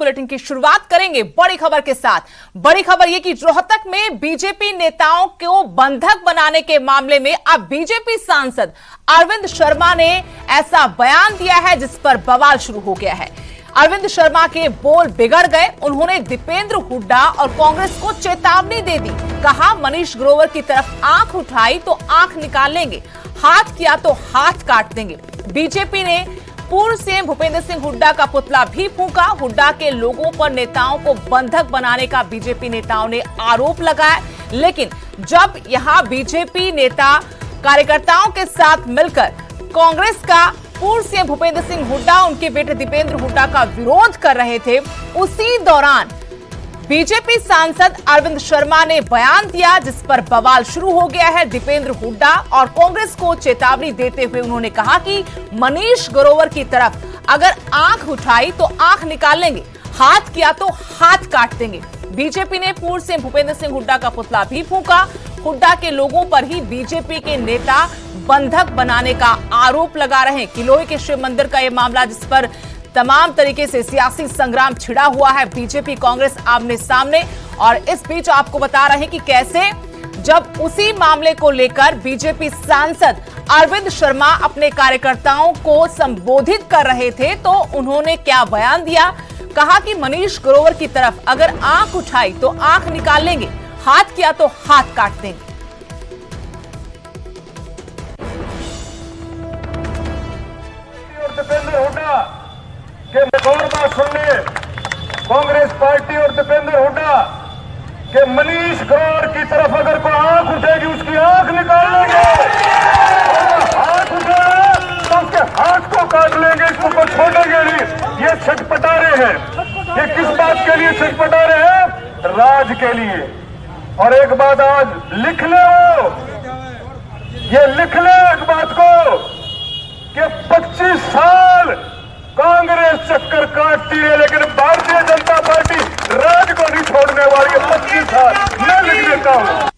Bulletin की शुरुआत करेंगे बड़ी खबर के साथ। बड़ी खबर यह कि रोहतक में बीजेपी नेताओं को बंधक बनाने के मामले में अब बीजेपी सांसद अरविंद शर्मा ने ऐसा बयान दिया है जिस पर बवाल शुरू हो गया है। अरविंद शर्मा के बोल बिगड़ गए। उन्होंने दीपेंद्र हुड्डा और कांग्रेस को चेतावनी दे दी। कहा मनीष ग्रोवर की तरफ आंख उठाई तो आंख निकाल लेंगे, हाथ किया तो हाथ काट देंगे। बीजेपी ने पूर्व सीएम भूपेंद्र सिंह हुड्डा का पुतला भी फूंका। हुड्डा के लोगों पर नेताओं को बंधक बनाने का बीजेपी नेताओं ने आरोप लगाया, लेकिन जब यहां बीजेपी नेता कार्यकर्ताओं के साथ मिलकर कांग्रेस का पूर्व सीएम भूपेंद्र सिंह हुड्डा उनके बेटे दीपेंद्र हुड्डा का विरोध कर रहे थे, उसी दौरान बीजेपी सांसद अरविंद शर्मा ने बयान दिया जिस पर बवाल शुरू हो गया है। दीपेंद्र हुड्डा और कांग्रेस को चेतावनी देते हुए उन्होंने कहा कि मनीष ग्रोवर की तरफ अगर आंख उठाई तो आंख निकाल लेंगे, हाथ किया तो हाथ काट देंगे। बीजेपी ने पूर्व सीएम भूपेंद्र सिंह हुड्डा का पुतला भी फूंका। हुड्डा के लोगों पर ही बीजेपी के नेता बंधक बनाने का आरोप लगा रहे हैं। किलोई के शिव मंदिर का यह मामला जिस पर तमाम तरीके से सियासी संग्राम छिड़ा हुआ है, बीजेपी कांग्रेस आमने सामने। और इस बीच आपको बता रहे हैं कि कैसे जब उसी मामले को लेकर बीजेपी सांसद अरविंद शर्मा अपने कार्यकर्ताओं को संबोधित कर रहे थे तो उन्होंने क्या बयान दिया। कहा कि मनीष ग्रोवर की तरफ अगर आंख उठाई तो आंख निकाल लेंगे, हाथ किया तो हाथ काट देंगे। दीपेंद्र हुड्डा के और बात सुन ले। कांग्रेस पार्टी और दीपेंद्र हुड्डा के मनीष ग्रोवर की तरफ अगर कोई आंख उठेगी उसकी आंख निकाल लेंगे, हाथ उठेगा तो उसके हाथ को काट लेंगे, इसको छोड़ेंगे नहीं। ये छटपटा रहे हैं। ये किस बात के लिए छटपटा रहे हैं? राज के लिए। और एक बात आज लिख ले, ये लिख ले एक बात को कि 25 साल कांग्रेस चक्कर काटती है लेकिन भारतीय जनता पार्टी राज को नहीं छोड़ने वाली है। 25 साल मैं लिख देता हूं।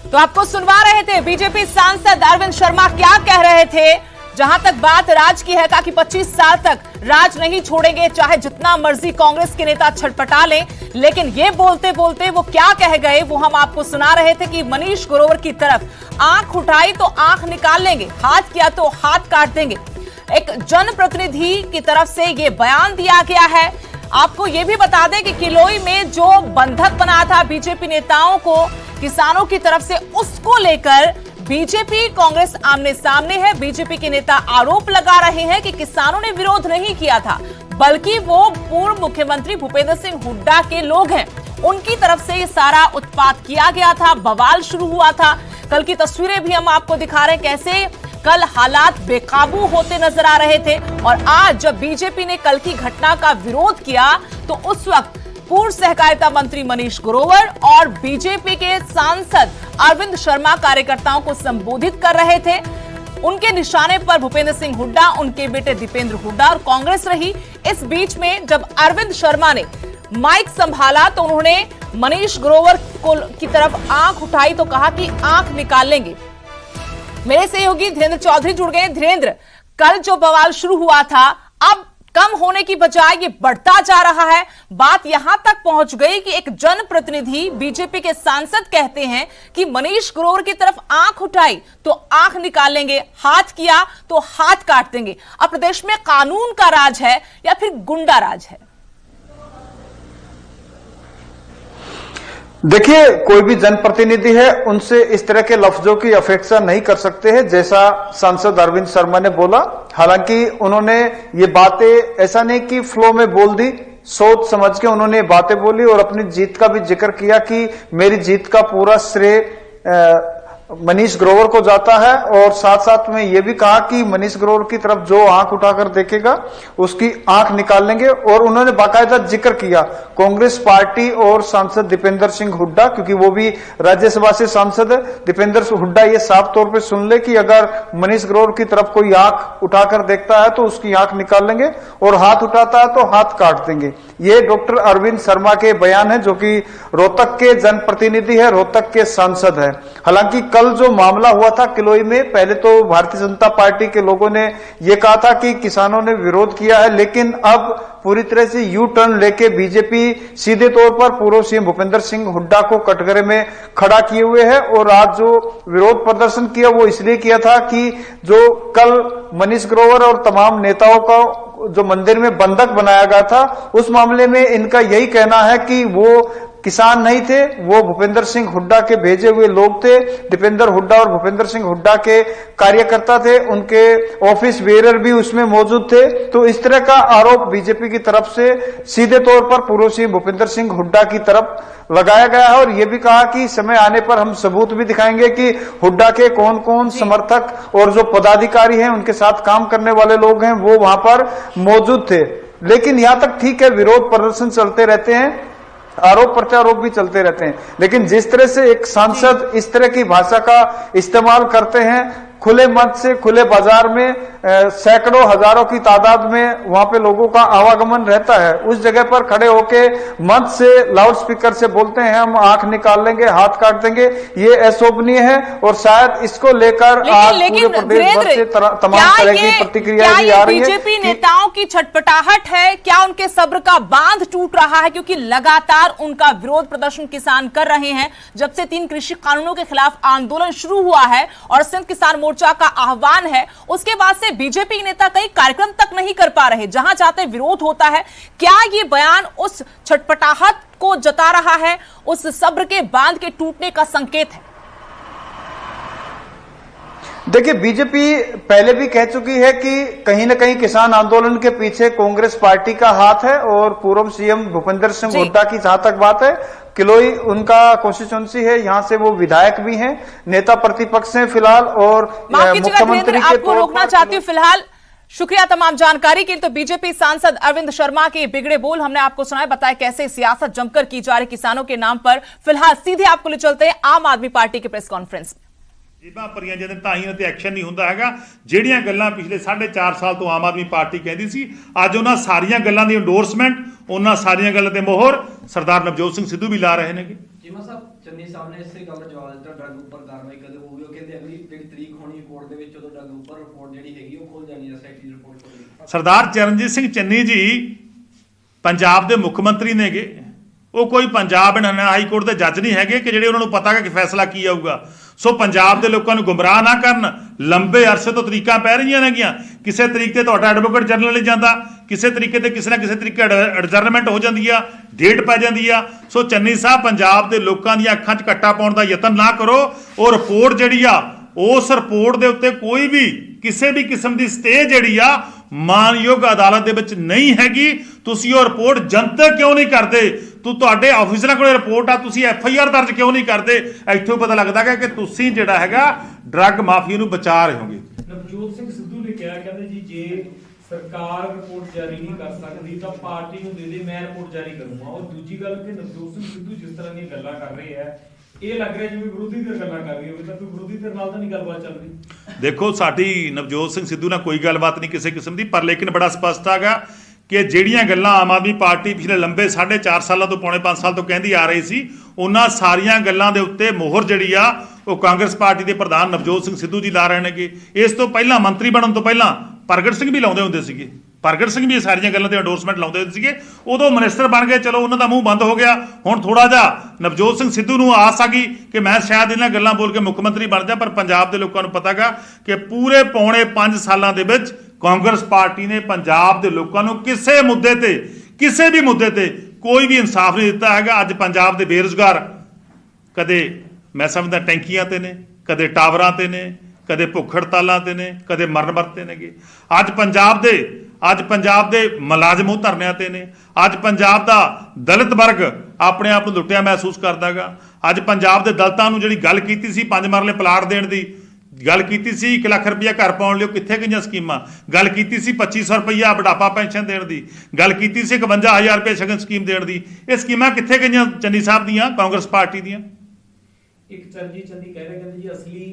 तो आपको सुनवा रहे थे बीजेपी सांसद अरविंद शर्मा क्या कह रहे थे। जहां तक बात राज की है, कहा कि 25 साल तक राज नहीं छोड़ेंगे, चाहे जितना मर्जी कांग्रेस के नेता छटपटा लें। लेकिन ये बोलते बोलते वो क्या कह गए वो हम आपको सुना रहे थे कि मनीष ग्रोवर की तरफ आंख उठाई तो आंख निकाल लेंगे, हाथ किया तो हाथ काट देंगे। एक जनप्रतिनिधि की तरफ से ये बयान दिया गया है। आपको ये भी बता दें कि किलोई में जो बंधक बना था बीजेपी नेताओं को किसानों की तरफ से, उसको लेकर बीजेपी कांग्रेस आमने सामने है। बीजेपी के नेता आरोप लगा रहे हैं कि किसानों ने विरोध नहीं किया था, बल्कि वो पूर्व मुख्यमंत्री भूपेंद्र सिंह हुड्डा के लोग हैं, उनकी तरफ से ये सारा उत्पात किया गया था, बवाल शुरू हुआ था। कल की तस्वीरें भी हम आपको दिखा रहे हैं कैसे कल हालात बेकाबू होते नजर आ रहे थे। और आज जब बीजेपी ने कल की घटना का विरोध किया तो उस वक्त पूर्व सहकारिता मंत्री मनीष ग्रोवर और बीजेपी के सांसद अरविंद शर्मा कार्यकर्ताओं को संबोधित कर रहे थे। उनके निशाने पर भूपेंद्र सिंह हुड्डा, उनके बेटे दीपेंद्र हुड्डा और कांग्रेस रही। इस बीच में जब अरविंद शर्मा ने माइक संभाला तो उन्होंने मनीष ग्रोवर की तरफ आंख उठाई तो कहा कि आंख निकाल लेंगे। मेरे सहयोगी धीरेन्द्र चौधरी जुड़ गए। धीरेन्द्र, कल जो बवाल शुरू हुआ था अब कम होने की बजाय ये बढ़ता जा रहा है। बात यहां तक पहुंच गई कि एक जनप्रतिनिधि बीजेपी के सांसद कहते हैं कि मनीष ग्रोवर की तरफ आंख उठाई तो आंख निकाल लेंगे, हाथ किया तो हाथ काट देंगे। अब प्रदेश में कानून का राज है या फिर गुंडा राज है? देखिए, कोई भी जनप्रतिनिधि है उनसे इस तरह के लफ्जों की अपेक्षा नहीं कर सकते हैं जैसा सांसद अरविंद शर्मा ने बोला। हालांकि उन्होंने ये बातें ऐसा नहीं कि फ्लो में बोल दी, सोच समझ के उन्होंने बातें बोली और अपनी जीत का भी जिक्र किया कि मेरी जीत का पूरा श्रेय मनीष ग्रोवर को जाता है। और साथ साथ में ये भी कहा कि मनीष ग्रोवर की तरफ जो आंख उठाकर देखेगा उसकी आंख निकाल लेंगे। और उन्होंने बाकायदा जिक्र किया कांग्रेस पार्टी और सांसद दीपेंद्र सिंह हुड्डा, क्योंकि वो भी राज्यसभा से सांसद है। दीपेंद्र हुड्डा ये साफ तौर पे सुन ले कि अगर मनीष ग्रोवर की तरफ कोई आंख उठाकर देखता है तो उसकी आंख निकाल लेंगे और हाथ उठाता है तो हाथ काट देंगे। ये डॉक्टर अरविंद शर्मा के बयान है, जो कि रोहतक के जनप्रतिनिधि है, रोहतक के सांसद है। हालांकि कल कल जो मामला हुआ था किलोई में, पहले तो भारतीय जनता पार्टी के लोगों ने यह कहा था कि किसानों ने विरोध किया है, लेकिन अब पूरी तरह से यू टर्न लेके बीजेपी सीधे तौर पर पूर्व सीएम भूपेंद्र सिंह हुड्डा को कटघरे में खड़ा किए हुए है। और आज जो विरोध प्रदर्शन किया वो इसलिए किया था कि जो कल मनीष ग्रोवर और तमाम नेताओं का जो मंदिर में बंधक बनाया गया था, उस मामले में इनका यही कहना है कि वो किसान नहीं थे, वो भूपेंद्र सिंह हुड्डा के भेजे हुए लोग थे। दीपेंद्र हुड्डा और भूपेंद्र सिंह हुड्डा के कार्यकर्ता थे, उनके ऑफिस बेरर भी उसमें मौजूद थे। तो इस तरह का आरोप बीजेपी की तरफ से सीधे तौर पर पूर्व सीएम भूपेंद्र सिंह हुड्डा की तरफ लगाया गया है। और यह भी कहा कि समय आने पर हम सबूत भी दिखाएंगे कि हुड्डा के कौन कौन समर्थक और जो पदाधिकारी हैं, उनके साथ काम करने वाले लोग हैं, वो वहां पर मौजूद थे। लेकिन यहां तक ठीक है, विरोध प्रदर्शन चलते रहते हैं, आरोप प्रत्यारोप भी चलते रहते हैं, लेकिन जिस तरह से एक सांसद इस तरह की भाषा का इस्तेमाल करते हैं, खुले मंच से खुले बाजार में सैकड़ों हजारों की तादाद में वहां पे लोगों का आवागमन रहता है, उस जगह पर खड़े होके मंच से लाउड स्पीकर से बोलते हैं हम आंख निकाल लेंगे, हाथ काट देंगे, ये अशोभनीय है। और शायद इसको लेकर आज पूरे प्रदेश भर से तमाम तरह की प्रतिक्रिया भी आ रही है। बीजेपी नेताओं की छटपटाहट है, क्या उनके सब्र का बांध टूट रहा है? क्योंकि लगातार उनका विरोध प्रदर्शन किसान कर रहे हैं जब से 3 कृषि कानूनों के खिलाफ आंदोलन शुरू हुआ है और सिंध किसान मोर्चा का आह्वान है, उसके बाद से बीजेपी नेता कई कार्यक्रम तक नहीं कर पा रहे, जहां चाहते विरोध होता है। क्या ये बयान उस छटपटाहट को जता रहा है, उस सब्र के बांध के टूटने का संकेत है? देखिए, बीजेपी पहले भी कह चुकी है कि कहीं न कहीं किसान आंदोलन के पीछे कांग्रेस पार्टी का हाथ है। और पूर्व सीएम भूपेंद्र सिंह हुड्डा की जहां तक बात है, किलोई उनका कॉन्स्टिट्यूंसी है, यहां से वो विधायक भी हैं, नेता प्रतिपक्ष हैं फिलहाल। और मुख्यमंत्री के आपको रोकना चाहती हूँ फिलहाल। शुक्रिया तमाम जानकारी के लिए। तो बीजेपी सांसद अरविंद शर्मा के बिगड़े बोल हमने आपको सुनाए, बताया कैसे सियासत जमकर की जा रही किसानों के नाम पर। फिलहाल सीधे आपको ले चलते हैं आम आदमी पार्टी की प्रेस कॉन्फ्रेंस। ਜੇਬਾਂ ਭਰੀਆਂ ਜਾਂਦੇ ਤਾਂ ਹੀ ਤੇ ਐਕਸ਼ਨ ਨਹੀਂ ਹੁੰਦਾ ਹੈਗਾ। ਜਿਹੜੀਆਂ ਗੱਲਾਂ ਪਿਛਲੇ 4.5 ਸਾਲ ਤੋਂ ਆਮ ਆਦਮੀ ਪਾਰਟੀ ਕਹਿੰਦੀ ਸੀ, ਅੱਜ ਉਹਨਾਂ ਸਾਰੀਆਂ ਗੱਲਾਂ ਦੀ ਇੰਡੋਰਸਮੈਂਟ, ਉਹਨਾਂ ਸਾਰੀਆਂ ਗੱਲਾਂ ਤੇ ਮੋਹਰ ਸਰਦਾਰ ਨਵਜੋਤ ਸਿੰਘ ਸਿੱਧੂ ਵੀ ਲਾ ਰਹੇ ਨੇਗੇ। ਚੀਮਾ ਸਾਹਿਬ, ਚੰਨੀ ਸਾਹਿਬ ਨੇ ਇਸੇ ਗੱਲ ਦਾ ਜਵਾਬ ਦਿੱਤਾ, ਡਰੱਗ ਉੱਪਰ ਕਾਰਵਾਈ ਕਦੇ ਹੋਊਗੀ? ਉਹ ਕਹਿੰਦੇ ਅਗਲੀ ਜਿਹੜੀ ਤਰੀਕ ਹੋਣੀ ਕੋਰਟ ਦੇ ਵਿੱਚ, ਉਦੋਂ ਡਰੱਗ ਉੱਪਰ ਰਿਪੋਰਟ ਜਿਹੜੀ ਹੈਗੀ ਉਹ ਖੁੱਲ ਜਾਣੀ ਹੈ, ਸੈਕਟਰੀ ਰਿਪੋਰਟ ਖੁੱਲ੍ਹੇਗੀ। ਸਰਦਾਰ ਚਰਨਜੀਤ ਸਿੰਘ ਚੰਨੀ ਜੀ ਪੰਜਾਬ ਦੇ ਮੁੱਖ ਮੰਤਰੀ ਨੇਗੇ, ਉਹ ਕੋਈ ਪੰਜਾਬ ਹਾਈ ਕੋਰਟ ਦੇ ਜੱਜ ਨਹੀਂ ਹੈਗੇ ਕਿ ਜਿਹੜੇ ਉਹਨਾਂ ਨੂੰ ਪਤਾ ਹੈ ਕਿ ਫੈਸਲਾ ਕੀ ਆਊਗਾ। ਸੋ ਪੰਜਾਬ ਦੇ ਲੋਕਾਂ ਨੂੰ ਗੁੰਮਰਾਹ ਨਾ ਕਰਨ। ਲੰਬੇ ਅਰਸੇ ਤੋਂ ਤਰੀਕਾਂ ਪੈ ਰਹੀਆਂ ਨੇਗੀਆਂ, ਕਿਸੇ ਤਰੀਕੇ ਤੁਹਾਡਾ ਐਡਵੋਕੇਟ ਜਨਰਲ ਨਹੀਂ ਜਾਂਦਾ, ਕਿਸੇ ਤਰੀਕੇ ਤੇ ਕਿਸੇ ਨਾ ਕਿਸੇ ਤਰੀਕੇ ਐਡਜਰਨਮੈਂਟ ਹੋ ਜਾਂਦੀ ਆ, ਡੇਟ ਪੈ ਜਾਂਦੀ ਆ। ਸੋ ਚੰਨੀ ਸਾਹਿਬ, ਪੰਜਾਬ ਦੇ ਲੋਕਾਂ ਦੀਆਂ ਅੱਖਾਂ 'ਚ ਕੱਟਾ ਪਾਉਣ ਦਾ ਯਤਨ ਨਾ ਕਰੋ। ਉਹ ਰਿਪੋਰਟ ਜਿਹੜੀ ਆ, ਉਸ ਰਿਪੋਰਟ ਦੇ ਉੱਤੇ ਕੋਈ ਵੀ ਕਿਸੇ ਵੀ ਕਿਸਮ ਦੀ ਸਟੇ ਜਿਹੜੀ ਆ ਮਾਨਯੋਗ ਅਦਾਲਤ ਦੇ ਵਿੱਚ ਨਹੀਂ ਹੈਗੀ। ਤੁਸੀਂ ਉਹ ਰਿਪੋਰਟ ਜਨਤਕ ਕਿਉਂ ਨਹੀਂ ਕਰਦੇ? ਤੁਹਾਡੇ ਆਫੀਸਰਾਂ ਕੋਲ ਰਿਪੋਰਟ ਆ, ਤੁਸੀਂ FIR ਦਰਜ ਕਿਉਂ ਨਹੀਂ ਕਰਦੇ? ਇੱਥੋਂ ਪਤਾ ਲੱਗਦਾ ਹੈ ਕਿ ਤੁਸੀਂ ਜਿਹੜਾ ਹੈਗਾ ਡਰੱਗ ਮਾਫੀਆ ਨੂੰ ਬਚਾ ਰਹੇ ਹੋਗੇ। ਨਵਜੋਤ ਸਿੰਘ ਸਿੱਧੂ ਨੇ ਕਿਹਾ, ਕਹਿੰਦੇ ਜੀ ਜੇ ਸਰਕਾਰ ਰਿਪੋਰਟ ਜਾਰੀ ਨਹੀਂ ਕਰ ਸਕਦੀ ਤਾਂ ਪਾਰਟੀ ਨੂੰ ਦੇ ਦੇ, ਮੈਂ ਰਿਪੋਰਟ ਜਾਰੀ ਕਰੂੰਗਾ। ਔਰ ਦੂਜੀ ਗੱਲ ਕਿ ਨਵਜੋਤ ਸਿੰਘ ਸਿੱਧੂ ਜਿਸ ਤਰ੍ਹਾਂ ਦੀਆਂ ਗੱਲਾਂ ਕਰ ਰਹੇ ਹੈ, ਇਹ ਲੱਗ ਰਿਹਾ ਜਿਵੇਂ ਵਿਰੋਧੀ ਧਿਰ ਗੱਲਾਂ ਕਰ ਰਹੀ ਹੋਵੇ, ਤਾਂ ਕੋਈ ਵਿਰੋਧੀ ਧਿਰ ਨਾਲ ਤਾਂ ਨਹੀਂ ਗੱਲਬਾਤ ਚੱਲ ਰਹੀ। ਦੇਖੋ, ਸਾਡੀ ਨਵਜੋਤ ਸਿੰਘ ਸਿੱਧੂ ਨਾਲ ਕੋਈ ਗੱਲਬਾਤ ਨਹੀਂ ਕਿਸੇ ਕਿਸਮ ਦੀ, ਪਰ ਲੇਕਿਨ ਬੜਾ ਸਪਸ਼ਟ ਹੈਗਾ ਕਿ ਜਿਹੜੀਆਂ ਗੱਲਾਂ ਆਮ ਆਦਮੀ ਪਾਰਟੀ ਪਿਛਲੇ ਲੰਬੇ 4.5 ਸਾਲਾਂ ਤੋਂ ਪੌਣੇ 5 ਸਾਲ ਤੋਂ ਕਹਿੰਦੀ ਆ ਰਹੀ ਸੀ, ਉਹਨਾਂ ਸਾਰੀਆਂ ਗੱਲਾਂ ਦੇ ਉੱਤੇ ਮੋਹਰ ਜਿਹੜੀ ਆ ਉਹ ਕਾਂਗਰਸ ਪਾਰਟੀ ਦੇ ਪ੍ਰਧਾਨ ਨਵਜੋਤ ਸਿੰਘ ਸਿੱਧੂ ਜੀ ਲਾ ਰਹੇ ਨੇਗੇ। ਇਸ ਤੋਂ ਪਹਿਲਾਂ ਮੰਤਰੀ ਬਣਨ ਤੋਂ ਪਹਿਲਾਂ ਪ੍ਰਗਟ ਸਿੰਘ ਵੀ ਲਾਉਂਦੇ ਹੁੰਦੇ ਸੀਗੇ, ਪ੍ਰਗਟ ਸਿੰਘ ਵੀ ਇਹ ਸਾਰੀਆਂ ਗੱਲਾਂ ਤੇ ਐਂਡੋਰਸਮੈਂਟ ਲਾਉਂਦੇ ਹੁੰਦੇ ਸੀਗੇ। ਉਦੋਂ ਮਿਨਿਸਟਰ ਬਣ ਗਏ, ਚਲੋ ਉਹਨਾਂ ਦਾ ਮੂੰਹ ਬੰਦ ਹੋ ਗਿਆ। ਹੁਣ ਥੋੜਾ ਜਿਹਾ ਨਵਜੋਤ ਸਿੰਘ ਸਿੱਧੂ ਨੂੰ ਆਸ ਆ ਗਈ ਕਿ ਮੈਂ ਸ਼ਾਇਦ ਇਹਨਾਂ ਗੱਲਾਂ ਬੋਲ ਕੇ ਮੁੱਖ ਮੰਤਰੀ ਬਣ ਜਾ। ਪਰ ਪੰਜਾਬ ਦੇ ਲੋਕਾਂ ਨੂੰ ਪਤਾਗਾ ਕਿ ਪੂਰੇ ਪੌਣੇ 5 ਸਾਲਾਂ ਦੇ ਵਿੱਚ ਕਾਂਗਰਸ ਪਾਰਟੀ ਨੇ ਪੰਜਾਬ ਦੇ ਲੋਕਾਂ ਨੂੰ ਕਿਸੇ ਮੁੱਦੇ ਤੇ, ਕਿਸੇ ਵੀ ਮੁੱਦੇ ਤੇ ਕੋਈ ਵੀ ਇਨਸਾਫ ਨਹੀਂ ਦਿੱਤਾ ਹੈਗਾ। ਅੱਜ ਪੰਜਾਬ ਦੇ ਬੇਰੁਜ਼ਗਾਰ ਕਦੇ ਮੈਂ ਸਮਝਦਾ ਟੈਂਕੀਆਂ ਤੇ ਨੇ, ਕਦੇ ਟਾਵਰਾਂ ਤੇ ਨੇ, ਕਦੇ ਭੁੱਖ ਹੜਤਾਲਾਂ ਤੇ ਨੇ, ਕਦੇ ਮਰਨ ਵਰਤੇ ਨੇਗੇ। ਅੱਜ ਪੰਜਾਬ ਦੇ ਮੁਲਾਜ਼ਮ ਉਹ ਧਰਨਿਆਂ ਤੇ ਨੇ। ਅੱਜ ਪੰਜਾਬ ਦਾ ਦਲਿਤ ਵਰਗ ਆਪਣੇ ਆਪ ਨੂੰ ਲੁੱਟਿਆ ਮਹਿਸੂਸ ਕਰਦਾ ਹੈਗਾ। ਅੱਜ ਪੰਜਾਬ ਦੇ ਦਲਿਤਾਂ ਨੂੰ ਜਿਹੜੀ ਗੱਲ ਕੀਤੀ ਸੀ 5 ਮਰਲੇ ਪਲਾਟ ਦੇਣ ਦੀ, ਗੱਲ ਕੀਤੀ ਸੀ 1 ਲੱਖ ਰੁਪਇਆ ਘਰ ਪਾਉਣ ਲਈ, ਕਿੱਥੇ ਗਈਆਂ ਸਕੀਮਾਂ? ਗੱਲ ਕੀਤੀ ਸੀ 2500 ਰੁਪਇਆ ਬੁਢਾਪਾ ਪੈਨਸ਼ਨ ਦੇਣ ਦੀ, ਗੱਲ ਕੀਤੀ ਸੀ 51000 ਰੁਪਏ ਸ਼ਗਨ ਸਕੀਮ ਦੇਣ ਦੀ। ਇਹ ਸਕੀਮਾਂ ਕਿੱਥੇ ਗਈਆਂ ਚੰਨੀ ਸਾਹਿਬ ਦੀਆਂ, ਕਾਂਗਰਸ ਪਾਰਟੀ ਦੀਆਂ? ਇੱਕ ਚਰਨਜੀਤ ਚੰਨੀ ਕਹਿ ਰਹੇ, ਕਹਿੰਦੇ ਜੀ ਅਸਲੀ